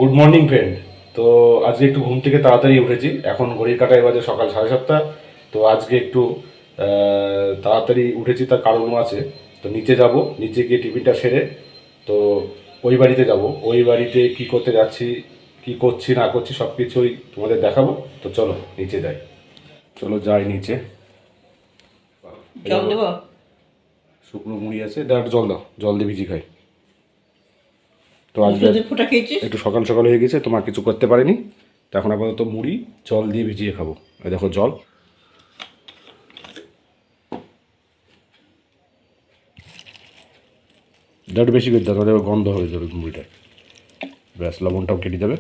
Good morning friend. তো আজকে একটু ঘুম থেকে তাড়াতাড়ি উঠেছি, এখন ঘড়ির কাঁটায় বাজে সকাল 7:30। তো আজকে একটু তাড়াতাড়ি উঠেছি, তার কারণও আছে। তো নিচে যাব, নিচে গিয়ে টিফিনটা সেরে তো ওই বাড়িতে যাব। ওই বাড়িতে কি করতে যাচ্ছি, কি করছি না করছি সব কিছুই তোমাদের দেখাবো। তো চলো নিচে যাই, চলো যাই নিচে। জল দেবো? শুকনো মুড়ি আছে, দেখ জল দাও, জল দিয়ে ভিজি খাই। তো আজকে ফোটা খেয়েছিস? একটু সকাল সকাল হয়ে গেছে, তোমার কিছু করতে পারিনি। তো এখন আপাতত মুড়ি জল দিয়ে ভিজিয়ে খাবো। এই দেখো জল। একটু বেশি করে দাও, তাহলে গন্ধ হয়ে যাবে মুড়িটা। ব্যাস, লবণটাও কেটে যাবে।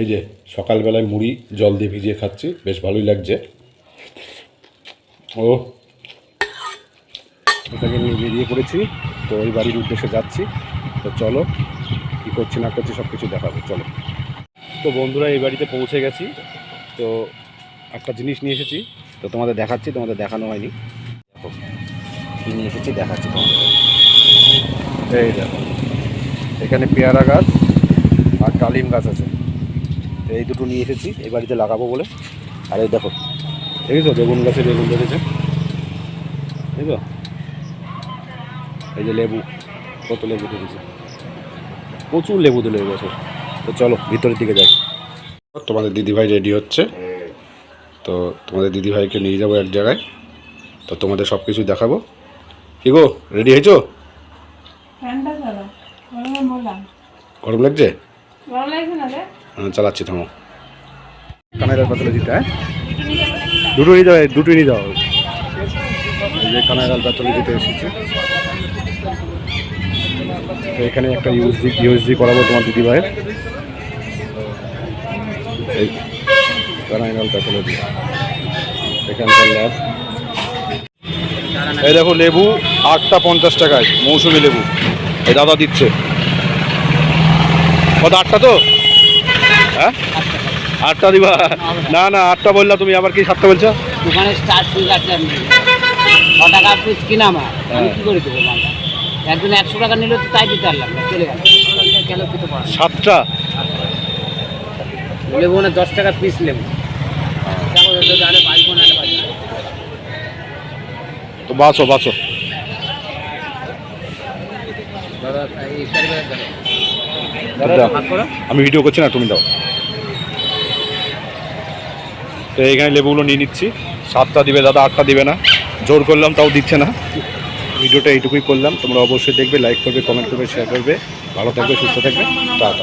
এই যে সকালবেলায় মুড়ি জল দিয়ে ভিজিয়ে খাচ্ছি, বেশ ভালোই লাগছে। ও এটাকে নিয়ে বেরিয়ে পড়েছি, তো ওই বাড়ির উদ্দেশ্যে যাচ্ছি। তো চলো কী করছি না করছি সব কিছু দেখাবো, চলো। তো বন্ধুরা, এই বাড়িতে পৌঁছে গেছি। তো একটা জিনিস নিয়ে এসেছি, তো তোমাদের দেখাচ্ছি, তোমাদের দেখানো হয়নি। দেখো কী নিয়ে এসেছি, দেখাচ্ছি তোমাদের। এই দেখো, এখানে পেয়ারা গাছ আর ডালিম গাছ আছে। তো এই দুটো নিয়ে এসেছি এই বাড়িতে লাগাবো বলে। আর এই দেখো, দেখেছো বেগুন গাছে বেগুন ধরেছে, বুঝলো? এই যে লেবু, কত লেবু ধরেছে, প্রচুর লেবু দিল এই বছর। তো চলো ভিতরের দিকে যাই। তোমাদের দিদিভাই রেডি হচ্ছে, তো তোমাদের দিদিভাইকে নিয়ে যাবো এক জায়গায়। তো তোমাদের সব কিছু দেখাবো। কি গো, রেডি হয়েছো? গরম লাগছে? চালাচ্ছি, থামো। কানাইদার পাতলে দিতে, হ্যাঁ দুটো নিয়ে যাও, দুটো নিয়ে যাও। এই যে কানাইদার পাতলে দিতে এসেছি। তো এখানে একটা ইউএসজি করাবো তোমার দিদিভাইয়ের। এই কানাইদার পাতলে দিয়ে এখানকার ল্যাব। এই দেখো লেবু 8টা 50 টাকায়, মৌসুমি লেবু। এই দাদা দিচ্ছে কত, 8টা? তো হ্যাঁ 8টা দিবা? না না, 8টা বললা তুমি, আবার কি 7টা বলছো? দোকানে স্টার্ট ঠিক আছে, আমি 6 টাকা পিস কিনা আমার, আমি কি করে দেবো? মালটা একজন 100 টাকা নিলে তো তাই দিতে পারলাম না, চলে গেল। কেন কিছু পারলাম 7টা লেবু না, 10 টাকা পিস লেবু। আরে বাড়বো না, আরে বাড়বো। তো বাঁচো বাঁচো। দাদা এই কারিগরের দাও, আমি ভিডিও করছি না, তুমি দাও। তো এইখানে লেবুগুলো নিয়ে নিচ্ছি। 7টা দিবে দাদা, 8টা দিবে না। জোর করলাম তাও দিচ্ছে না। ভিডিওটা এইটুকুই করলাম, তোমরা অবশ্যই দেখবে, লাইক করবে, কমেন্ট করবে, শেয়ার করবে। ভালো থাকবে, সুস্থ থাকবে, টাটা।